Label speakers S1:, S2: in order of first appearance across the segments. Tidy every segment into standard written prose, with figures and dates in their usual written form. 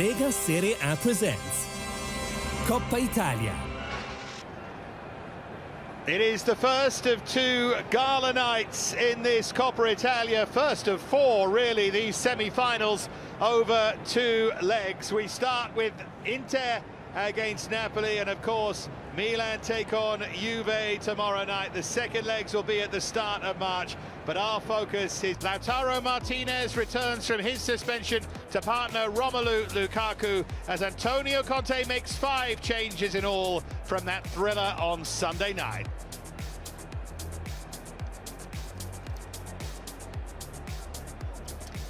S1: Lega Serie A presents Coppa Italia.
S2: It is the first of two gala nights in this Coppa Italia, first of four really, these semi-finals over two legs. We start with Inter against Napoli, and of course Milan take on Juve tomorrow night. The second legs will be at the start of March, but our focus is Lautaro Martinez returns from his suspension to partner Romelu Lukaku as Antonio Conte makes 5 changes in all from that thriller on Sunday night.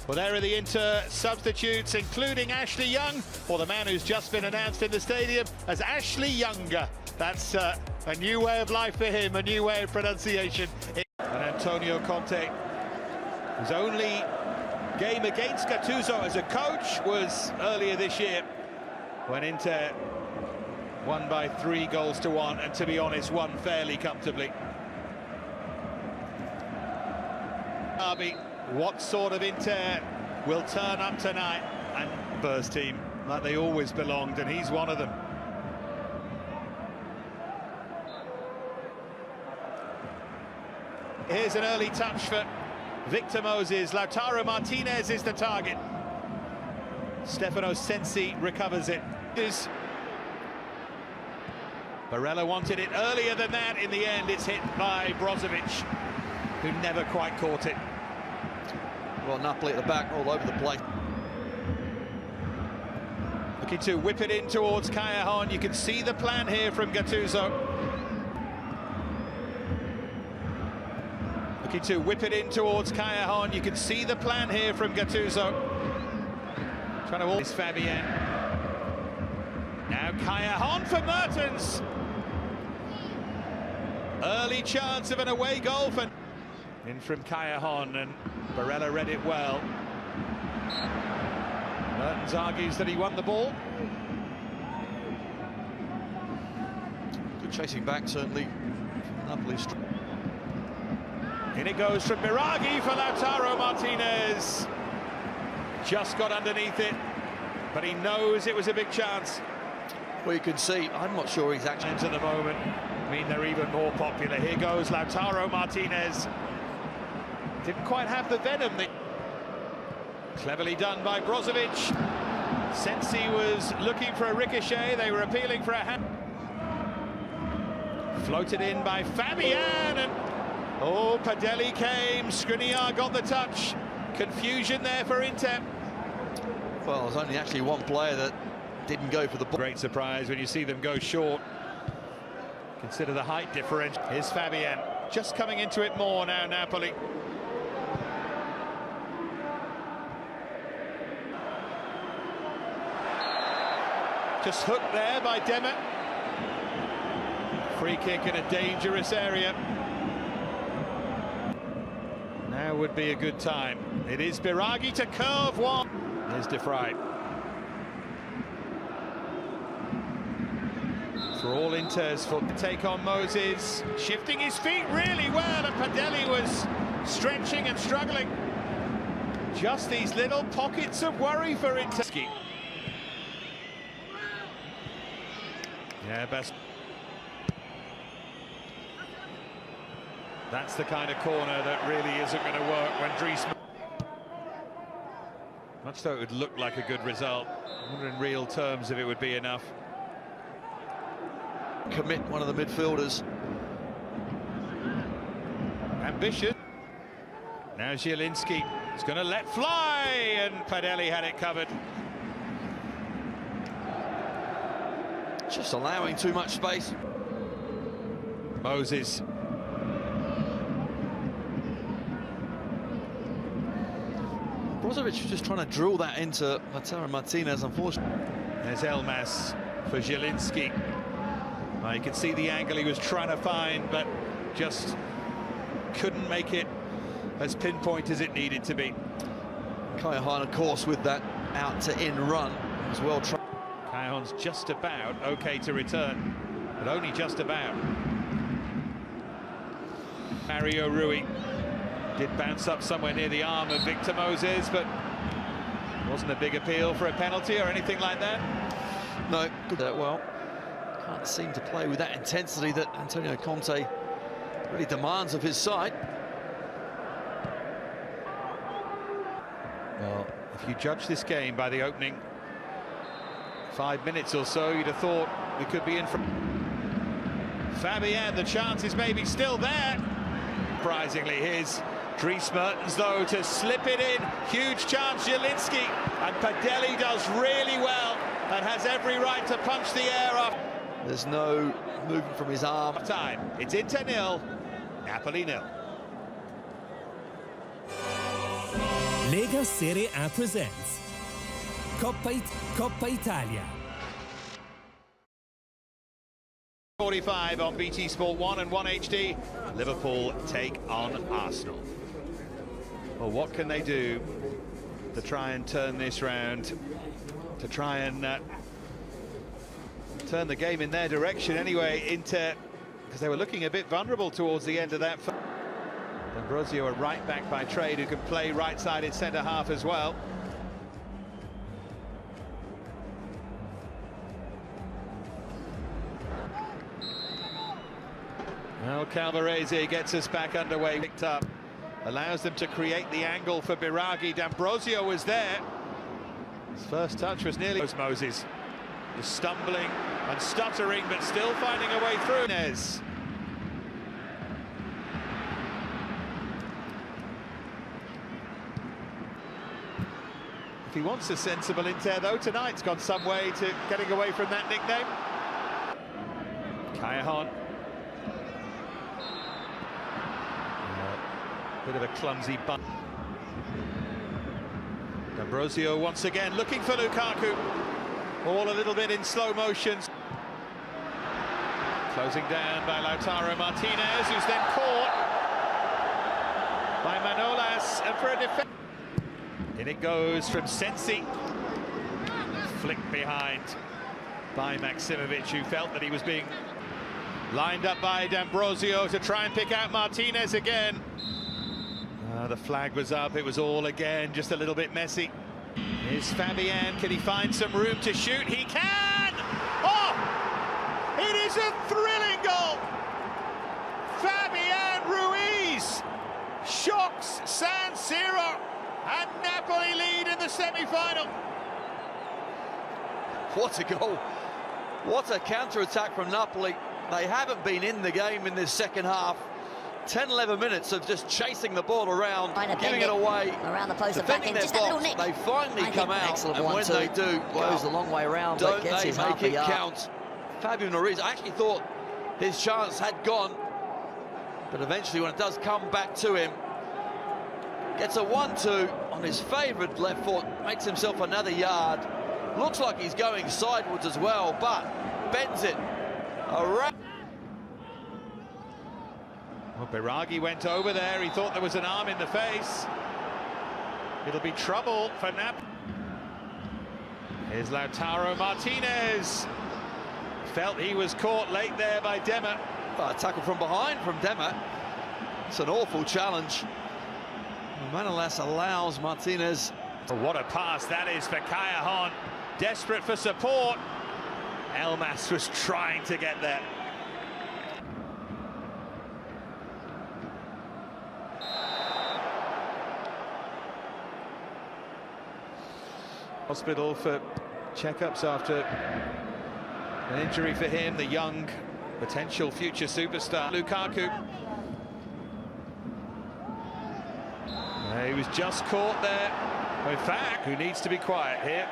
S2: Well, there are the Inter substitutes, including Ashley Young, or the man who's just been announced in the stadium as Ashley Younger. That's a new way of life for him, a new way of pronunciation. And Antonio Conte, whose only game against Gattuso as a coach was earlier this year, when Inter won by 3-1, and to be honest, won fairly comfortably. What sort of Inter will turn up tonight? And first team, like they always belonged, and he's one of them. Here's an early touch for Victor Moses. Lautaro Martinez is the target. Stefano Sensi recovers it. Barella wanted it earlier than that. In the end, it's hit by Brozovic, who never quite caught it.
S3: Well, Napoli at the back, all over the place.
S2: Looking to whip it in towards Callejon. You can see the plan here from Gattuso. Looking to whip it in towards Callejon. You can see the plan here from Gattuso. Trying to always Fabian. Now Callejon for Mertens. Early chance of an away goal for... In from Callejon, and Barella read it well. Mertens argues that he won the ball.
S3: Good chasing back, certainly. Napoli's.
S2: In it goes from Biraghi for Lautaro Martinez. Just got underneath it, but he knows it was a big chance.
S3: Well, you can see, I'm not sure he's actually...
S2: At the moment, I mean, they're even more popular. Here goes Lautaro Martinez. Didn't quite have the venom. Cleverly done by Brozovic. Sensi was looking for a ricochet. They were appealing for a hand. Floated in by Fabian, and oh, Padelli came. Skriniar got the touch. Confusion there for Inter.
S3: Well, there's only actually one player that didn't go for the ball.
S2: Great surprise when you see them go short. Consider the height differential. Here's Fabian, just coming into it more now, Napoli. Just hooked there by Demet. Free kick in a dangerous area. Now would be a good time. It is Biraghi to curve one. Here's De Vrij. For all Inter's foot to take on Moses. Shifting his feet really well, and Padelli was stretching and struggling. Just these little pockets of worry for Inter. Yeah, best. That's the kind of corner that really isn't going to work when Driesman. Much though it would look like a good result. I wonder in real terms if it would be enough.
S3: Commit one of the midfielders.
S2: Ambitious. Now Zielinski is going to let fly, and Padelli had it covered.
S3: Just allowing too much space.
S2: Moses.
S3: Brozovic was just trying to drill that into Lautaro Martinez, unfortunately.
S2: There's Elmas for Zielinski. Well, you can see the angle he was trying to find, but just couldn't make it as pinpoint as it needed to be.
S3: Callejon, of course, with that out-to-in run, was well tried.
S2: Callejon's just about okay to return, but only just about. Mario Rui did bounce up somewhere near the arm of Victor Moses, but Wasn't a big appeal for a penalty or anything like that.
S3: No, good that well. Can't seem to play with that intensity that Antonio Conte really demands of his side.
S2: Well, if you judge this game by the opening 5 minutes or so, you'd have thought we could be in for Fabian. The chance is maybe still there. Surprisingly, here's Dries Mertens, though, to slip it in. Huge chance, Zielinski. And Padelli does really well and has every right to punch the air off.
S3: There's no movement from his arm.
S2: Time. It's Inter 0, Napoli 0.
S1: Lega Serie A presents Coppa Italia.
S2: 45 on BT Sport 1 and 1 HD. Liverpool take on Arsenal. Well, what can they do to try and turn this round, to try and turn the game in their direction anyway, Inter, because they were looking a bit vulnerable towards the end of that. Ambrosio, a right back by trade, who can play right-sided centre-half as well. Well, Calvarese gets us back underway, picked up, allows them to create the angle for Biraghi. D'Ambrosio was there. His first touch was nearly... Moses was stumbling and stuttering, but still finding a way through. Nez. If he wants a sensible Inter, though, tonight's gone some way to getting away from that nickname. Callejon. Bit of a clumsy bunt. D'Ambrosio once again looking for Lukaku. All a little bit in slow motion. Closing down by Lautaro Martinez, who's then caught by Manolas, and for a defense. In it goes from Sensi. Flicked behind by Maksimovic, who felt that he was being lined up by D'Ambrosio to try and pick out Martinez again. The flag was up, it was all again just a little bit messy. Here's Fabian, can he find some room to shoot? He can! Oh! It is a thrilling goal! Fabian Ruiz shocks San Siro, and Napoli lead in the semi-final.
S3: What a goal! What a counter-attack from Napoli. They haven't been in the game in this second half. 10-11 minutes of just chasing the ball around, giving it away,
S4: around the post,
S3: defending their box. They finally come out, and when they do,
S4: goes the long way around,
S3: don't
S4: gets
S3: they
S4: his
S3: make it count? Fabian Ruiz, I actually thought his chance had gone, but eventually when it does come back to him, gets a 1-2 on his favourite left foot, makes himself another yard. Looks like he's going sideways as well, but bends it around.
S2: Well, Biraghi went over there, he thought there was an arm in the face. It'll be trouble for Napoli. Here's Lautaro Martinez. Felt he was caught late there by Demmer.
S3: A tackle from behind from Demmer. It's an awful challenge. Manolas allows Martinez.
S2: Oh, what a pass that is for Callejon. Desperate for support. Elmas was trying to get there. Hospital for checkups after an injury for him, the young potential future superstar Lukaku. He was just caught there. In fact, who needs to be quiet here?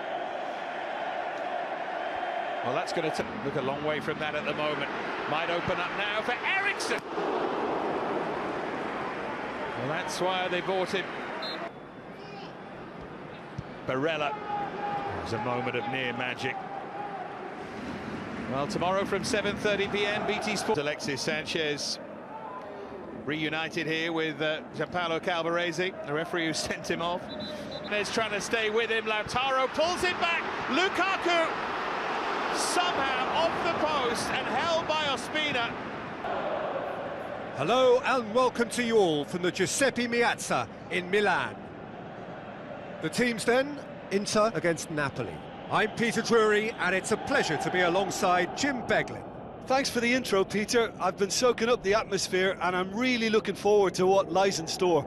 S2: Well, that's going to look a long way from that at the moment. Might open up now for Eriksson. Well, that's why they bought him. Barella. It was a moment of near magic. Well, tomorrow from 7:30 p.m. BT Sport. Alexis Sanchez reunited here with Gianpaolo Calvarese, the referee who sent him off. He's trying to stay with him. Lautaro pulls it back. Lukaku somehow off the post and held by Ospina.
S5: Hello and welcome to you all from the Giuseppe Meazza in Milan. The teams then,
S4: Inter against Napoli.
S5: I'm Peter Drury, and it's a pleasure to be alongside Jim Beglin.
S6: Thanks for the intro, Peter. I've been soaking up the atmosphere and I'm really looking forward to what lies in store.